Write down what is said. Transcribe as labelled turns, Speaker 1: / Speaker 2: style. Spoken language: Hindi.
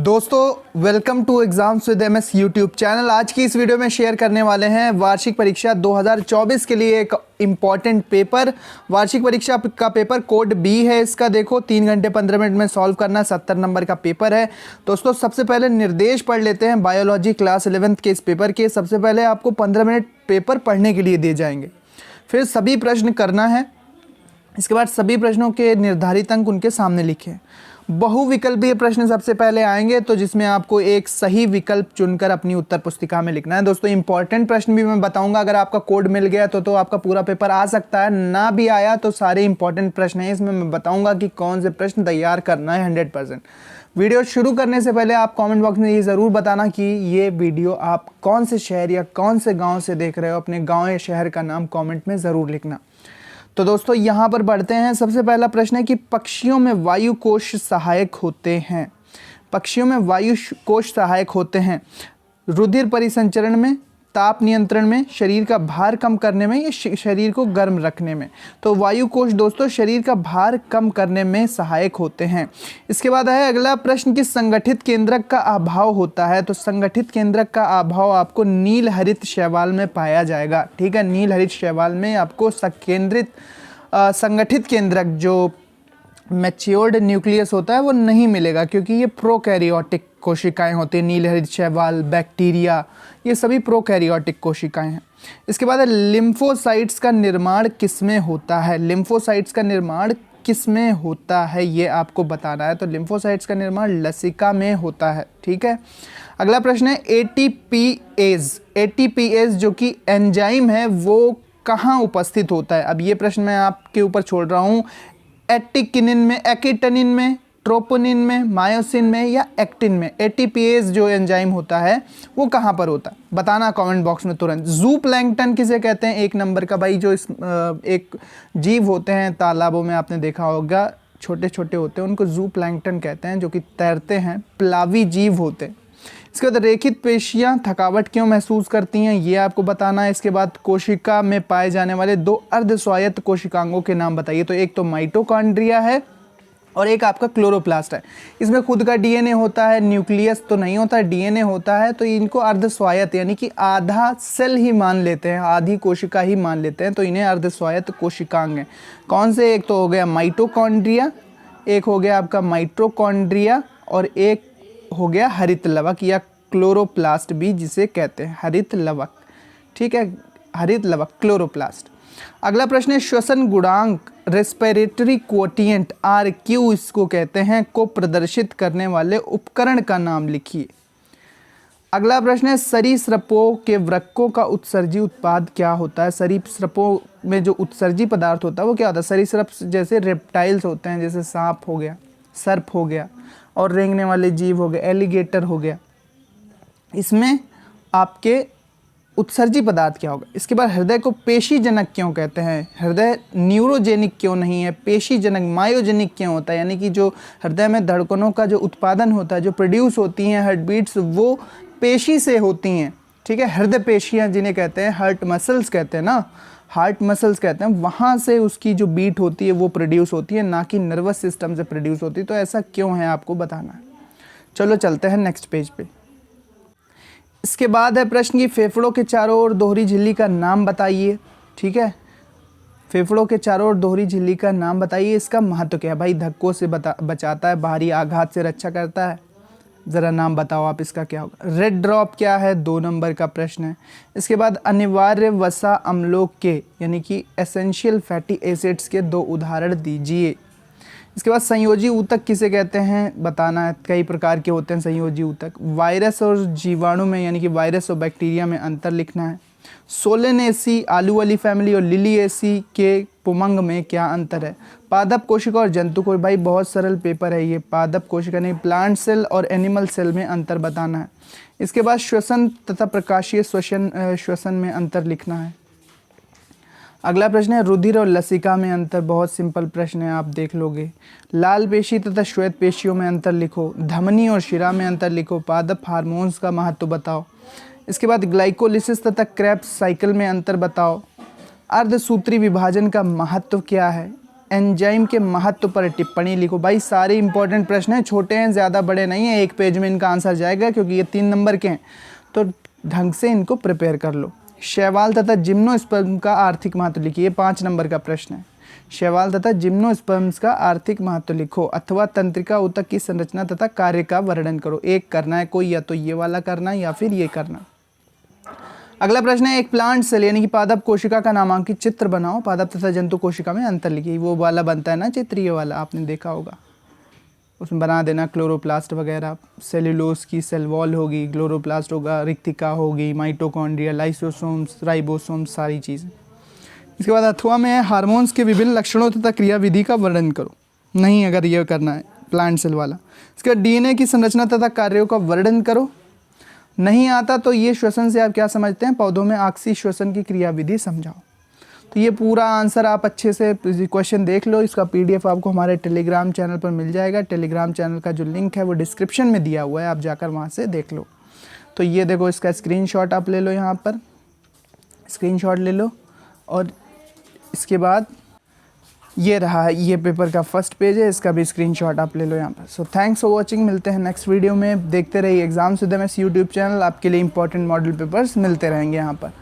Speaker 1: दोस्तों welcome to exams with MS YouTube channel. आज की इस वीडियो में शेयर करने वाले हैं वार्षिक परीक्षा 2024 के लिए एक इम्पॉर्टेंट पेपर। वार्षिक परीक्षा का पेपर कोड बी है। इसका देखो 3 घंटे 15 मिनट में सॉल्व करना, 70 नंबर का पेपर है। दोस्तों सबसे पहले निर्देश पढ़ लेते हैं बायोलॉजी क्लास 11th के इस पेपर के। सबसे पहले आपको 15 मिनट पेपर पढ़ने के लिए दिए जाएंगे, फिर सभी प्रश्न करना है। इसके बाद सभी प्रश्नों के निर्धारित अंक उनके सामने लिखें। बहुविकल्पीय प्रश्न सबसे पहले आएंगे, तो जिसमें आपको एक सही विकल्प चुनकर अपनी उत्तर पुस्तिका में लिखना है। दोस्तों इंपॉर्टेंट प्रश्न भी मैं बताऊंगा। अगर आपका कोड मिल गया तो आपका पूरा पेपर आ सकता है, ना भी आया तो सारे इंपॉर्टेंट प्रश्न हैं। इसमें मैं बताऊंगा कि कौन से प्रश्न तैयार करना है 100%। वीडियो शुरू करने से पहले आप कमेंट बॉक्स में ये ज़रूर बताना कि ये वीडियो आप कौन से शहर या कौन से गाँव से देख रहे हो। अपने गाँव या शहर का नाम कॉमेंट में ज़रूर लिखना। तो दोस्तों यहाँ पर बढ़ते हैं। सबसे पहला प्रश्न है कि पक्षियों में वायु कोश सहायक होते हैं। पक्षियों में वायु कोश सहायक होते हैं रुधिर परिसंचरण में, ताप नियंत्रण में, शरीर का भार कम करने में या शरीर को गर्म रखने में। तो वायु कोश दोस्तों शरीर का भार कम करने में सहायक होते हैं। इसके बाद है अगला प्रश्न कि संगठित केंद्रक का अभाव होता है। तो संगठित केंद्रक का अभाव आपको नील हरित शैवाल में पाया जाएगा। ठीक है, नील हरित शैवाल में आपको संगठित केंद्रक जो मैच्योर्ड न्यूक्लियस होता है वो नहीं मिलेगा, क्योंकि ये प्रोकैरियोटिक कोशिकाएं होती हैं। नील हरित शैवाल, बैक्टीरिया, ये सभी प्रोकैरियोटिक कोशिकाएं हैं। इसके बाद लिम्फोसाइट्स का निर्माण किसमें होता है। लिम्फोसाइट्स का निर्माण किसमें होता है ये आपको बताना है। तो लिम्फोसाइट्स का निर्माण लसिका में होता है। ठीक है, अगला प्रश्न है एटीपीएज। एटीपीएज जो कि एंजाइम है वो कहाँ उपस्थित होता है। अब ये प्रश्न मैं आपके ऊपर छोड़ रहा हूँ। एटिकिनिन में, एक्टिनिन में, ट्रोपोनिन में, मायोसिन में या एक्टिन में एटीपीएज जो एंजाइम होता है वो कहाँ पर होता है, बताना कमेंट बॉक्स में तुरंत। ज़ूप्लैंक्टन किसे कहते हैं, 1 नंबर का भाई। जो एक जीव होते हैं तालाबों में, आपने देखा होगा छोटे छोटे होते हैं, उनको ज़ूप्लैंक्टन कहते हैं, जो कि तैरते हैं, प्लावी जीव होते हैं। इसके बाद रेखित पेशियाँ थकावट क्यों महसूस करती हैं ये आपको बताना है। इसके बाद कोशिका में पाए जाने वाले 2 अर्धस्वायत्त कोशिकांगों के नाम बताइए। तो एक तो माइटोकॉन्ड्रिया है और एक आपका क्लोरोप्लास्ट है। इसमें खुद का डीएनए होता है, न्यूक्लियस तो नहीं होता, डीएनए होता है। तो इनको अर्धस्वायत्त यानी कि आधा सेल ही मान लेते हैं, आधी कोशिका ही मान लेते हैं, तो इन्हें अर्धस्वायत्त कोशिकांग हैं। कौन से, एक तो हो गया माइटोकॉन्ड्रिया, एक हो गया आपका माइटोकॉन्ड्रिया और एक हो गया हरित लवक या क्लोरोप्लास्ट भी जिसे कहते हैं, हरित लवक। ठीक है, हरित लवक, क्लोरोप्लास्ट। अगला प्रश्न है श्वसन गुणांक, रेस्पिरेटरी क्वोटिएंट RQ इसको कहते हैं, को प्रदर्शित करने वाले उपकरण का नाम लिखिए। अगला प्रश्न है सरीसृपों के वृक्कों का उत्सर्जी उत्पाद क्या होता है। सरीसृपों में जो उत्सर्जी पदार्थ होता है वो क्या होता है। सरीसृप जैसे रेप्टाइल्स होते हैं, जैसे सांप हो गया, सर्प हो गया, और रेंगने वाले जीव हो गए, एलिगेटर हो गया। इसमें आपके उत्सर्जी पदार्थ क्या होगा। इसके बाद हृदय को पेशीजनक क्यों कहते हैं। हृदय न्यूरोजेनिक क्यों नहीं है, पेशीजनक, मायोजेनिक क्यों होता है। यानी कि जो हृदय में धड़कनों का जो उत्पादन होता है, जो प्रोड्यूस होती हैं हार्ट बीट्स, वो पेशी से होती हैं। ठीक है, हृदय पेशियाँ जिन्हें कहते हैं, हार्ट मसल्स कहते हैं ना, हार्ट मसल्स कहते हैं, वहाँ से उसकी जो बीट होती है वो प्रोड्यूस होती है, ना कि नर्वस सिस्टम से प्रोड्यूस होती है। तो ऐसा क्यों है आपको बताना है। चलो चलते हैं नेक्स्ट पेज पे। इसके बाद है प्रश्न की फेफड़ों के चारों ओर दोहरी झिल्ली का नाम बताइए। ठीक है, फेफड़ों के चारों ओर दोहरी झिल्ली का नाम बताइए। इसका महत्व क्या है भाई। धक्कों से बचाता है, बाहरी आघात से रक्षा करता है। ज़रा नाम बताओ आप, इसका क्या होगा। रेड ड्रॉप क्या है, 2 नंबर का प्रश्न है। इसके बाद अनिवार्य वसा अम्लों के यानी कि एसेंशियल फैटी एसिड्स के 2 उदाहरण दीजिए। इसके बाद संयोजी ऊतक किसे कहते हैं बताना है। कई प्रकार के होते हैं संयोजी ऊतक। वायरस और जीवाणु में यानी कि वायरस और बैक्टीरिया में अंतर लिखना है। सोलेनेसी आलू वाली फैमिली और लिलिएसी के पुमंग में क्या अंतर है। पादप कोशिका और जंतु कोशिका, भाई बहुत सरल पेपर है ये। पादप कोशिका नहीं, प्लांट सेल और एनिमल सेल में अंतर बताना है। इसके बाद श्वसन तथा प्रकाशीय श्वसन में अंतर लिखना है। अगला प्रश्न है रुधिर और लसिका में अंतर। बहुत सिंपल प्रश्न है, आप देख लोगे। लाल पेशी तथा श्वेत पेशियों में अंतर लिखो। धमनी और शिरा में अंतर लिखो। पादप हार्मोन्स का महत्व बताओ। इसके बाद ग्लाइकोलिसिस तथा क्रेब्स साइकिल में अंतर बताओ। अर्धसूत्री विभाजन का महत्व क्या है। एंजाइम के महत्व पर टिप्पणी लिखो। भाई सारे इंपॉर्टेंट प्रश्न हैं, छोटे हैं, ज़्यादा बड़े नहीं हैं, एक पेज में इनका आंसर जाएगा क्योंकि ये 3 नंबर के हैं, तो ढंग से इनको प्रिपेयर कर लो। शैवाल तथा जिम्नोस्पर्म का आर्थिक महत्व लिखिए, ये 5 नंबर का प्रश्न है। शैवाल तथा जिम्नोस्पर्म्स का आर्थिक महत्व लिखो अथवा तंत्रिका ऊतक की संरचना तथा कार्य का वर्णन करो। एक करना है कोई, या तो ये वाला करना है या फिर ये करना। अगला प्रश्न है, एक प्लांट सेल यानी कि पादप कोशिका का नामांकित चित्र बनाओ। पादप तथा जंतु कोशिका में अंतर लिखिए। वो वाला बनता है ना चित्र, ये वाला आपने देखा होगा, उसमें बना देना। क्लोरोप्लास्ट वगैरह, सेल्यूलोज की सेल वॉल होगी, क्लोरोप्लास्ट होगा, रिक्तिका होगी, माइटोकॉन्ड्रिया, लाइसोसोम्स, राइबोसोम्स, सारी चीज़ें। इसके बाद अथवा में है, हार्मोन्स के विभिन्न लक्षणों तथा क्रियाविधि का वर्णन करो। नहीं, अगर ये करना है प्लांट सेल वाला। इसके बाद डीएनए की संरचना तथा कार्यों का वर्णन करो। नहीं आता तो ये श्वसन से आप क्या समझते हैं, पौधों में ऑक्सी श्वसन की क्रियाविधि समझाओ। तो ये पूरा आंसर आप अच्छे से क्वेश्चन देख लो। इसका पीडीएफ आपको हमारे टेलीग्राम चैनल पर मिल जाएगा। टेलीग्राम चैनल का जो लिंक है वो डिस्क्रिप्शन में दिया हुआ है, आप जाकर वहाँ से देख लो। तो ये देखो, इसका स्क्रीनशॉट आप ले लो, यहाँ पर स्क्रीनशॉट ले लो। और इसके बाद ये रहा है, ये पेपर का फर्स्ट पेज है, इसका भी स्क्रीनशॉट आप ले लो यहाँ पर। सो थैंक्स फॉर वॉचिंग, मिलते हैं नेक्स्ट वीडियो में। देखते रहिए exams with MS YouTube channel, आपके लिए इंपॉर्टेंट मॉडल पेपर्स मिलते रहेंगे यहाँ पर।